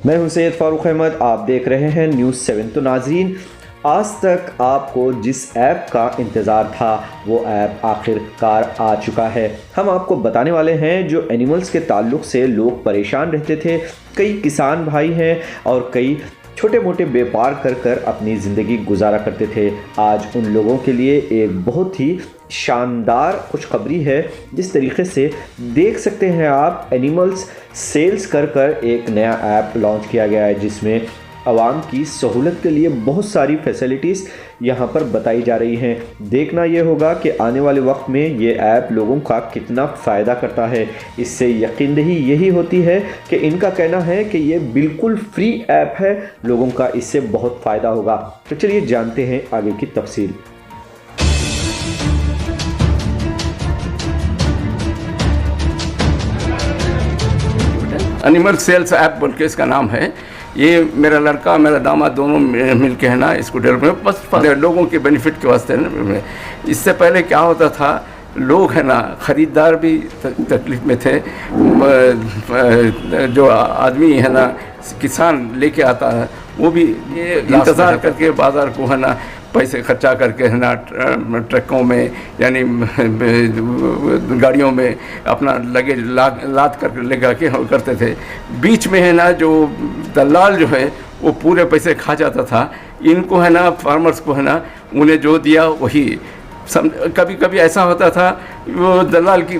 मैं हूं सैयद फारूक अहमद, आप देख रहे हैं न्यूज़ 7। तो नाजरीन, आज तक आपको जिस ऐप का इंतज़ार था वो ऐप आखिरकार आ चुका है। हम आपको बताने वाले हैं जो एनिमल्स के ताल्लुक़ से लोग परेशान रहते थे। कई किसान भाई हैं और कई छोटे मोटे व्यापार कर कर अपनी ज़िंदगी गुजारा करते थे। आज उन लोगों के लिए एक बहुत ही शानदार खुशखबरी है। जिस तरीके से देख सकते हैं आप, एनिमल्स सेल्स कर कर एक नया ऐप लॉन्च किया गया है जिसमें आवाम की सहूलत के लिए बहुत सारी फैसिलिटीज़ यहाँ पर बताई जा रही हैं। देखना ये होगा कि आने वाले वक्त में ये ऐप लोगों का कितना फ़ायदा करता है। इससे यकीनदही यही होती है कि इनका कहना है कि ये बिल्कुल फ्री ऐप है, लोगों का इससे बहुत फ़ायदा होगा। तो चलिए जानते हैं आगे की तफसील। एनिमल सेल्स ऐप बोल के इसका नाम है। ये मेरा लड़का मेरा दामाद दोनों मिल के है ना इसको डेवलप बस लोगों के बेनिफिट के वास्ते है। इससे पहले क्या होता था, लोग है ना ख़रीदार भी तकलीफ़ में थे। जो आदमी है ना किसान लेके आता है वो भी इंतज़ार करके बाज़ार को है ना पैसे खर्चा करके है ना ट्रकों में यानी गाड़ियों में अपना लगेज लाद करके ले के करते थे। बीच में है ना जो दलाल जो है वो पूरे पैसे खा जाता था। इनको है ना फार्मर्स को है ना उन्हें जो दिया वही कभी कभी ऐसा होता था वो दलाल की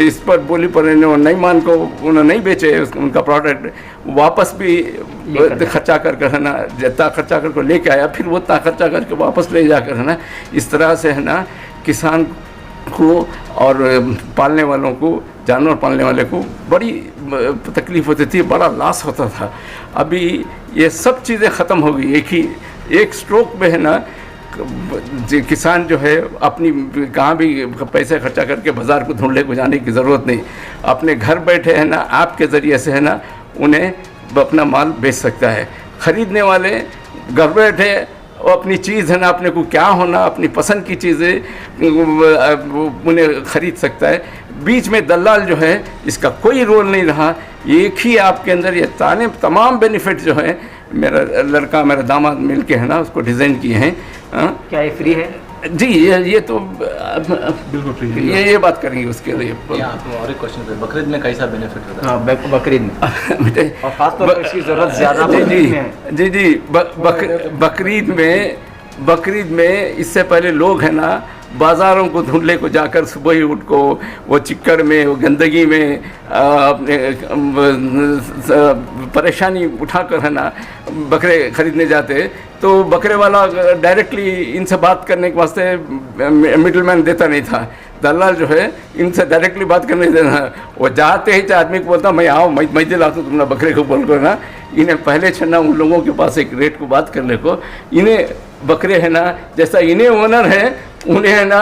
इस पर बोली पर नहीं मान को उन्होंने नहीं बेचे उनका प्रोडक्ट, वापस भी खर्चा करके है ना जितना खर्चा करके लेके आया फिर वो उतना खर्चा करके वापस ले जाकर है ना इस तरह से है ना किसान को और पालने वालों को, जानवर पालने वाले को बड़ी तकलीफ़ होती थी, बड़ा लॉस होता था। अभी ये सब चीज़ें ख़त्म हो गई। एक स्ट्रोक में है ना किसान जो है अपनी कहाँ भी पैसे खर्चा करके बाज़ार को ढूंढने को जाने की ज़रूरत नहीं, अपने घर बैठे है ना आपके ज़रिए से है ना उन्हें अपना माल बेच सकता है। ख़रीदने वाले घर बैठे वो अपनी चीज़ है ना अपने को क्या होना अपनी पसंद की चीज़ें उन्हें ख़रीद सकता है। बीच में दलाल जो है इसका कोई रोल नहीं रहा। एक ही आपके अंदर ये तमाम बेनिफिट जो है मेरा लड़का मेरा दामाद मिल के है ना उसको डिज़ाइन किए हैं। क्या ये फ्री है? जी ये तो बिल्कुल फ्री है। ये बात करेंगे उसके लिए। और एक क्वेश्चन है, बकरीद में कैसा बेनिफिट होता है? हाँ, बकरीद में और खासतौर पर इसकी ज़रूरत ज़्यादा जी बकरीद में इससे पहले लोग है ना बाज़ारों को ढूंढने को जाकर सुबह ही उठ को वो चिक्कड़ में वो गंदगी में अपने परेशानी उठाकर है ना बकरे ख़रीदने जाते। तो बकरे वाला डायरेक्टली इनसे बात करने के वास्ते मिडलमैन देता नहीं था। दलाल जो है इनसे डायरेक्टली बात करने देना, वो जाते ही आदमी को बोलता मैं आओ मैं दिलाता हूँ तुमने बकरे को बोल कर ना। इन्हें पहले छना उन लोगों के पास एक रेट को बात करने को, इन्हें बकरे है ना जैसा इन्हें ओनर है उन्हें है ना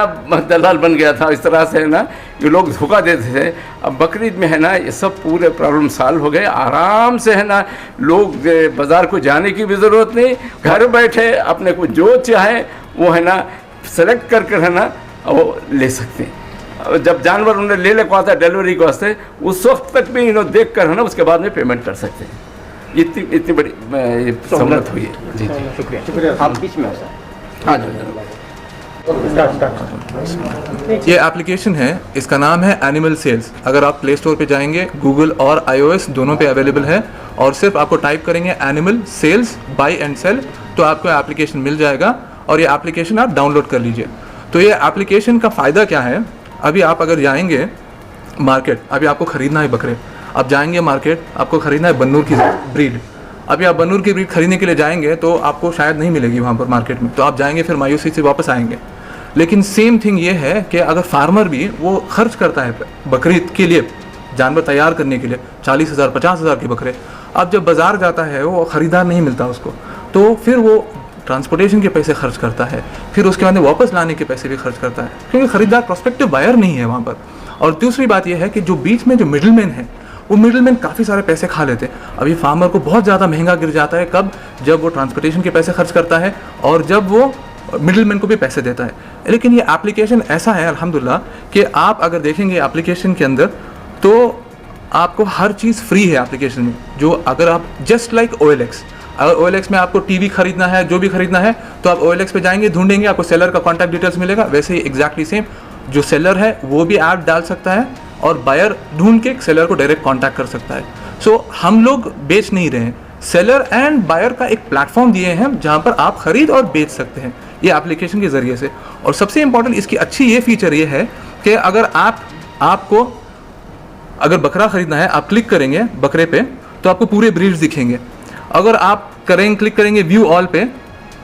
दलाल बन गया था। इस तरह से है ना ये लोग धोखा देते थे। अब बकरीद में है ना ये सब पूरे प्रॉब्लम सॉल्व हो गए। आराम से है ना लोग बाज़ार को जाने की भी ज़रूरत नहीं, घर बैठे अपने को जो चाहे वो है ना सेलेक्ट करके है ना वो ले सकते हैं। जब जानवर उन्हें ले को आता है डिलीवरी के वास्ते उस वक्त तक भी इन्होंने देख कर है ना उसके बाद में पेमेंट कर सकते हैं। इतनी बड़ी सहूलत हुई है। जी शुक्रिया। आप बीच में हाँ ये एप्लीकेशन है, इसका नाम है एनिमल सेल्स। अगर आप प्ले स्टोर पे जाएंगे, गूगल और iOS दोनों पे अवेलेबल है और सिर्फ आपको टाइप करेंगे animal sales buy and sell तो आपको एप्लीकेशन मिल जाएगा और ये एप्लीकेशन आप डाउनलोड कर लीजिए। तो ये एप्लीकेशन का फ़ायदा क्या है, अभी आप अगर जाएंगे मार्केट, अभी आपको ख़रीदना है बकरे, आप जाएंगे मार्केट, आपको ख़रीदना है बन्नूर की ब्रीड। अभी आप बन्नूर की ब्रीड खरीदने के लिए जाएंगे तो आपको शायद नहीं मिलेगी वहाँ पर मार्केट में, तो आप जाएंगे फिर मायूसी से वापस आएंगे। लेकिन सेम थिंग ये है कि अगर फार्मर भी वो खर्च करता है बकरीद के लिए जानवर तैयार करने के लिए 40,000 50,000 के बकरे, अब जब बाज़ार जाता है वो ख़रीदार नहीं मिलता उसको, तो फिर वो ट्रांसपोर्टेशन के पैसे खर्च करता है, फिर उसके बाद वापस लाने के पैसे भी खर्च करता है क्योंकि ख़रीदार प्रोस्पेक्टिव बायर नहीं है वहाँ पर। और दूसरी बात यह है कि जो बीच में जो मिडलमैन है वो मिडलमैन काफ़ी सारे पैसे खा लेते हैं। अभी फार्मर को बहुत ज़्यादा महंगा गिर जाता है, कब? जब वो ट्रांसपोर्टेशन के पैसे खर्च करता है और जब वो मिडलमैन को भी पैसे देता है। लेकिन ये एप्लीकेशन ऐसा है अल्हम्दुलिल्लाह कि आप अगर देखेंगे एप्लीकेशन के अंदर तो आपको हर चीज़ फ्री है एप्लीकेशन में। जो अगर आप जस्ट लाइक OLX, अगर OLX में आपको टीवी खरीदना है, जो भी खरीदना है, तो आप OLX पे जाएंगे, ढूंढेंगे, आपको सेलर का कॉन्टैक्ट डिटेल्स मिलेगा। वैसे ही एग्जैक्टली सेम जो सेलर है वो भी ऐप डाल सकता है और बायर ढूंढ के सेलर को डायरेक्ट कॉन्टैक्ट कर सकता है। सो हम लोग बेच नहीं रहे हैं, सेलर एंड बायर का एक प्लेटफॉर्म दिए हैं जहाँ पर आप खरीद और बेच सकते हैं ये एप्लीकेशन के ज़रिए से। और सबसे इंपॉर्टेंट इसकी अच्छी ये फीचर ये है कि अगर आपको अगर बकरा खरीदना है, आप क्लिक करेंगे बकरे पे तो आपको पूरे ब्रीड्स दिखेंगे। अगर आप क्लिक करेंगे व्यू ऑल पे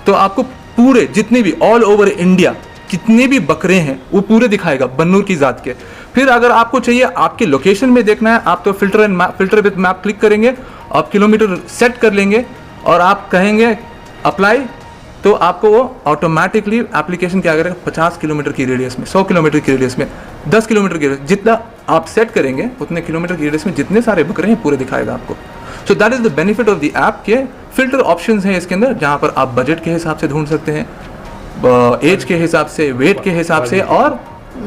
तो आपको पूरे जितने भी ऑल ओवर इंडिया कितने भी बकरे हैं वो पूरे दिखाएगा बन्नूर की ज़ात के। फिर अगर आपको चाहिए आपके लोकेशन में देखना है, आप तो फिल्टर विद मैप क्लिक करेंगे, आप किलोमीटर सेट कर लेंगे और आप कहेंगे अप्लाई, तो आपको वो ऑटोमेटिकली एप्लीकेशन क्या करेगा 50 किलोमीटर की रेडियस में, 100 किलोमीटर की रेडियस में, 10 किलोमीटर की रेडियस, जितना आप सेट करेंगे उतने किलोमीटर की रेडियस में जितने सारे बकरे हैं पूरे दिखाएगा आपको। So that is the benefit of the app के फिल्टर ऑप्शंस हैं इसके अंदर, जहाँ पर आप बजट के हिसाब से ढूंढ सकते हैं, एज के हिसाब से, वेट के हिसाब से और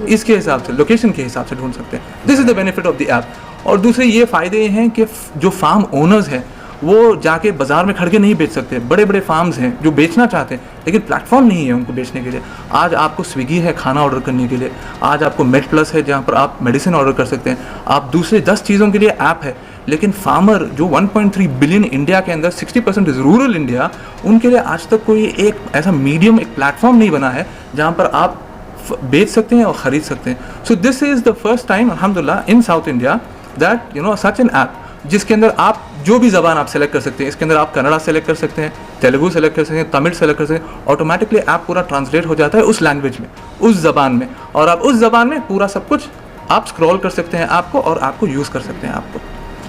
इसके हिसाब से, लोकेशन के हिसाब से ढूंढ सकते हैं। This is the benefit of the app. और दूसरे ये फ़ायदे हैं कि जो फार्म ओनर्स हैं वो जाके बाजार में खड़ के नहीं बेच सकते। बड़े बड़े फार्म्स हैं जो बेचना चाहते हैं लेकिन प्लेटफॉर्म नहीं है उनको बेचने के लिए। आज आपको स्विगी है खाना ऑर्डर करने के लिए, आज आपको मेड प्लस है जहाँ पर आप मेडिसिन ऑर्डर कर सकते हैं, आप दूसरे 10 चीज़ों के लिए ऐप है। लेकिन फार्मर जो 1.3 बिलियन इंडिया के अंदर 60% इज़ रूरल इंडिया, उनके लिए आज तक कोई एक ऐसा मीडियम, एक प्लेटफॉर्म नहीं बना है जहाँ पर आप बेच सकते हैं और ख़रीद सकते हैं। So this is the first time अल्हम्दुलिल्लाह in South India that you know such an app जिसके अंदर आप जो भी ज़बान आप सेलेक्ट कर सकते हैं। इसके अंदर आप कन्नड़ा सेलेक्ट कर सकते हैं, तेलुगु सेलेक्ट कर सकते हैं, तमिल सेलेक्ट कर सकते हैं, ऑटोमेटिकली ऐप पूरा ट्रांसलेट हो जाता है उस लैंग्वेज में, उस ज़बान में, और आप उस ज़बान में पूरा सब कुछ आप स्क्रॉल कर सकते हैं आपको और आपको यूज़ कर सकते हैं आपको।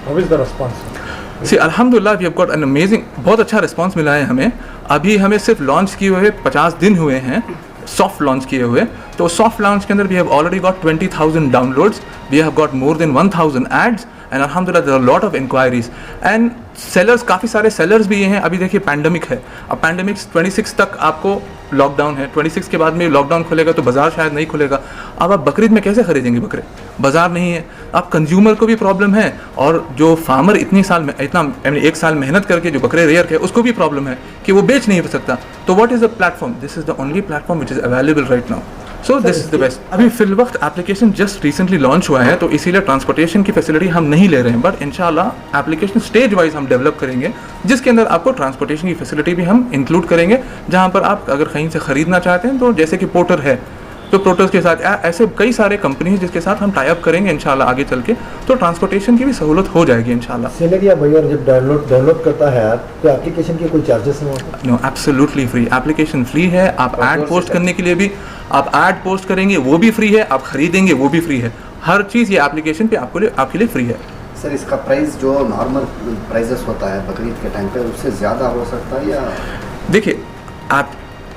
How is the response? See अल्हम्दुलिल्लाह we have got an amazing, बहुत अच्छा रिस्पांस मिला है हमें। अभी हमें सिर्फ लॉन्च किए हुए 50 दिन हुए हैं, सॉफ्ट लॉन्च किए हुए। तो सॉफ्ट लॉन्च के अंदर we have already got 20,000 downloads, we have got more than 1,000 ads and अल्हम्दुलिल्लाह there are lot of inquiries and sellers, काफ़ी सारे सेलर्स भी ये हैं। अभी देखिए पैंडमिक है, अब पैंडमिक 26 तक आपको लॉकडाउन है, 26 के बाद में लॉकडाउन खुलेगा तो बाज़ार शायद नहीं खुलेगा। अब आप बकरीद में कैसे खरीदेंगे बकरे, बाज़ार नहीं है। अब कंज्यूमर को भी प्रॉब्लम है और जो फार्मर इतनी साल में एक साल मेहनत करके जो बकरे रेयर के उसको भी प्रॉब्लम है कि वो बेच नहीं सकता। तो what is the platform, this is the only platform which is available right now. So this is the best. अभी फिल वक्त एप्लीकेशन जस्ट रिसेंटली लॉन्च हुआ है तो इसीलिए ट्रांसपोर्टेशन की फैसिलिटी हम नहीं ले रहे हैं, बट इंशाल्लाह एप्लीकेशन स्टेज वाइज हम डेवलप करेंगे जिसके अंदर आपको ट्रांसपोर्टेशन की फैसिलिटी भी हम इंक्लूड करेंगे। जहाँ पर आप अगर कहीं से ख़रीदना चाहते हैं तो जैसे कि पोर्टर है तो पोर्टर्स के साथ ऐसे कई सारे कंपनी हैं जिसके साथ हम टाई अप करेंगे इंशाल्लाह आगे चल के, तो ट्रांसपोर्टेशन की भी सहूलत हो जाएगी इंशाल्लाह। सेलर या बायर जब डाउनलोड करता है ऐप तो एप्लीकेशन के कोई चार्जेस नहीं होते? No, absolutely free, application free है। आप ऐड पोस्ट करने के लिए भी, आप ऐड पोस्ट करेंगे वो भी फ्री है, आप खरीदेंगे वो भी फ्री है, हर चीज़ ये एप्लीकेशन पे आपके लिए फ्री है। सर इसका प्राइस जो नॉर्मल प्राइसेस होता है बकरीद के टाइम पे उससे ज़्यादा हो सकता है या? देखिए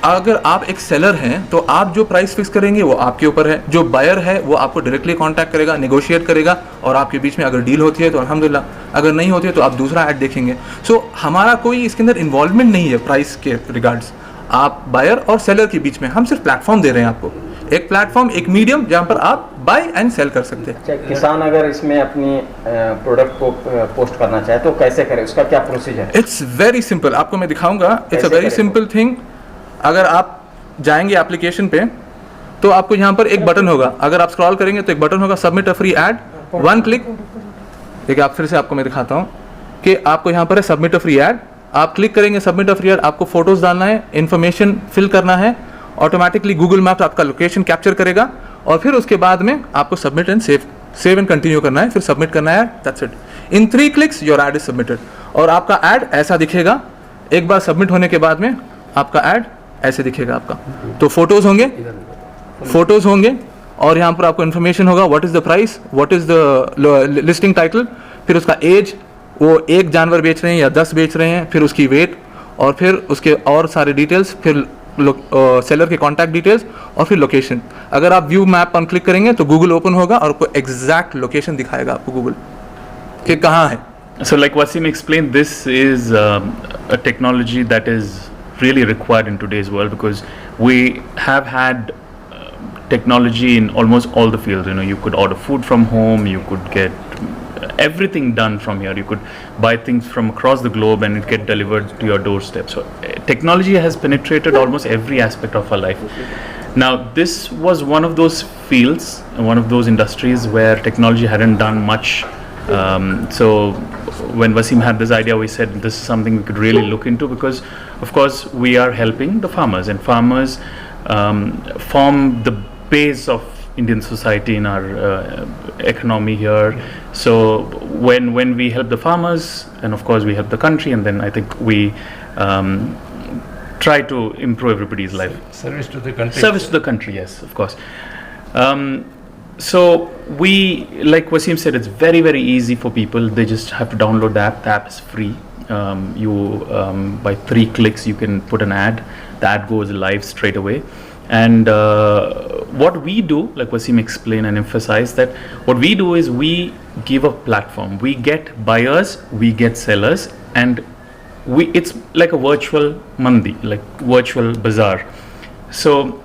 अगर आप एक सेलर हैं तो आप जो प्राइस फिक्स करेंगे वो आपके ऊपर है, जो बायर है वो आपको डायरेक्टली कांटेक्ट करेगा, नेगोशिएट करेगा और आपके बीच में अगर डील होती है तो अल्हम्दुलिल्लाह, अगर नहीं होती है तो आप दूसरा ऐड देखेंगे। सो हमारा कोई इसके अंदर इन्वॉल्वमेंट नहीं है प्राइस के रिगार्ड्स, आप बायर और सेलर के बीच में हम सिर्फ प्लेटफॉर्म दे रहे हैं आपको, एक प्लेटफॉर्म, एक मीडियम जहाँ पर आप बाय एंड सेल कर सकते हैं। किसान अगर इसमें अपनी प्रोडक्ट को पोस्ट करना चाहे तो कैसे करे, उसका क्या प्रोसीजर है? इट्स वेरी सिंपल, आपको मैं दिखाऊंगा। It's a very simple thing. अगर आप जाएंगे एप्लीकेशन पे तो आपको यहाँ पर एक बटन होगा, अगर आप स्क्रॉल करेंगे तो एक बटन होगा submit a free add, one click. देखिए आप फिर से आपको मैं दिखाता हूँ कि आपको यहाँ पर है सबमिट अ फ्री ऐड, आप क्लिक करेंगे सबमिट अ फ्री ऐड, आपको फोटोज डालना है, इन्फॉर्मेशन फिल करना है, ऑटोमेटिकली गूगल मैप्स आपका लोकेशन कैप्चर करेगा और फिर उसके बाद में आपको submit and save and continue करना है, फिर सबमिट करना है, that's it. In 3 clicks your add is submitted और आपका ऐड ऐसा दिखेगा। एक बार सबमिट होने के बाद में आपका ऐड ऐसे दिखेगा आपका, तो फोटोज होंगे और यहाँ पर आपको इन्फॉर्मेशन होगा, what is the price, what is the listing title, फिर उसका एज, वो एक जानवर बेच रहे हैं या 10 बेच रहे हैं, फिर उसकी वेट और फिर उसके और सारे डिटेल्स, फिर सेलर के कॉन्टैक्ट डिटेल्स और फिर लोकेशन। अगर आप व्यू मैप पर क्लिक करेंगे तो गूगल ओपन होगा और आपको एग्जैक्ट लोकेशन दिखाएगा आपको गूगल कि कहाँ है। So like Wasim explained, this is a technology that is really required in today's world because we have had technology in almost all the fields. You know, you could order food from home, you could get everything done from here. You could buy things from across the globe and it get delivered to your doorstep. So technology has penetrated almost every aspect of our life. Now, this was one of those fields, one of those industries where technology hadn't done much. So when Wasim had this idea, we said this is something we could really look into, because of course we are helping the farmers, and farmers form the base of Indian society in our economy here. So when we help the farmers, and of course we help the country, and then I think we try to improve everybody's life. Service to the country. Service to the country, yes, of course. So we, like Wasim said, it's very, very easy for people. They just have to download the app. The app is free. By 3 clicks you can put an ad. The ad goes live straight away. And what we do, like Wasim explained and emphasized, that what we do is we give a platform. We get buyers, we get sellers, and it's like a virtual mandi, like virtual bazaar. So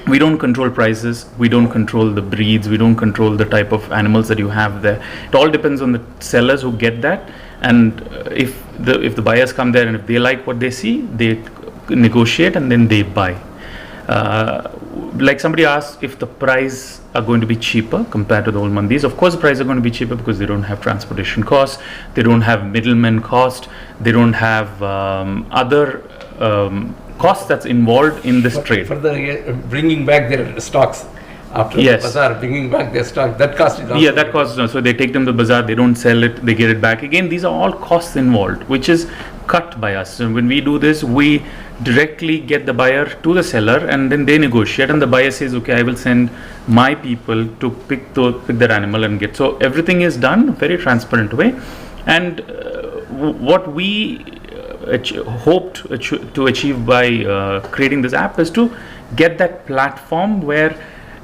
we don't control prices, we don't control the breeds, we don't control the type of animals that you have there. It all depends on the sellers who get that, and if the buyers come there and if they like what they see, they negotiate and then they buy. Like somebody asked if the price are going to be cheaper compared to the old mandis. Of course the prices are going to be cheaper because they don't have transportation costs, they don't have middlemen cost, they don't have other costs that's involved in this trade. For the bringing back their stocks after Yes. the bazaar, bringing back their stock, that cost is also. Yeah, that costs. So they take them to the bazaar, they don't sell it, they get it back again. These are all costs involved, which is cut by us. So when we do this, we directly get the buyer to the seller, and then they negotiate, and the buyer says, okay, I will send my people to pick that animal and get. So everything is done very transparent way, and what we hoped to achieve by creating this app is to get that platform where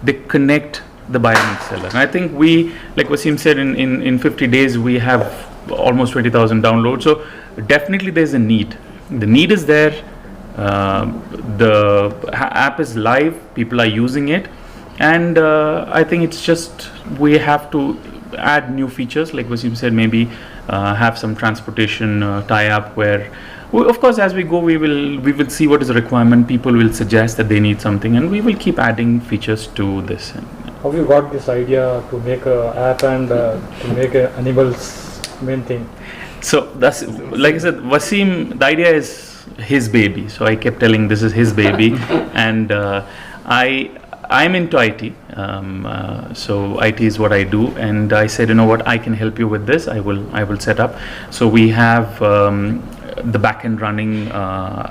they connect the buyer and seller. And I think we, like Wasim said, in 50 days we have almost 20,000 downloads. So definitely there's a need. The need is there. The app is live. People are using it, and I think it's just we have to add new features, like Wasim said, maybe have some transportation tie-up where, of course, as we go, we will see what is the requirement. People will suggest that they need something, and we will keep adding features to this. How you got this idea to make an app and to make animals main thing? So that's, like I said, Wasim, the idea is his baby. So I kept telling this is his baby, and I'm into IT. So IT is what I do, and I said, you know what, I can help you with this. I will set up. So we have the backend running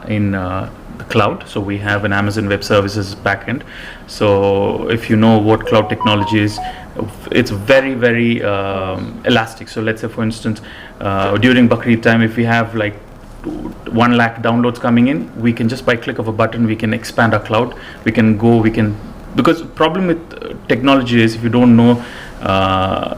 in the cloud. So we have an Amazon Web Services backend. So if you know what cloud technology is, it's very, very elastic. So let's say, for instance, during Bakrid time, if we have like 1 lakh downloads coming in, we can just by click of a button, we can expand our cloud. We can go, because problem with technology is if you don't know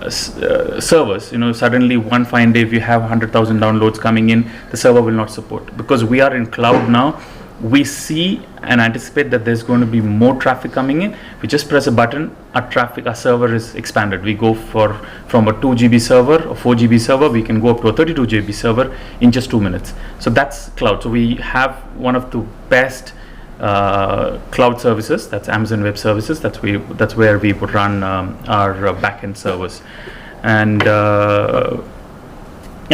servers, suddenly one fine day if you have 100,000 downloads coming in, the server will not support. Because we are in cloud now, we see and anticipate that there's going to be more traffic coming in. We just press a button, our server is expanded. We go from a 2 GB server or 4 GB server, we can go up to a 32 GB server in just 2 minutes. So that's cloud. So we have one of the best cloud services. That's Amazon Web Services. That's where we would run our backend servers, and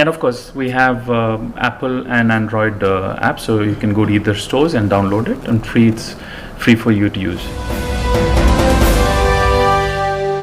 of course we have Apple and Android apps, so you can go to either stores and download it, and it's free for you to use.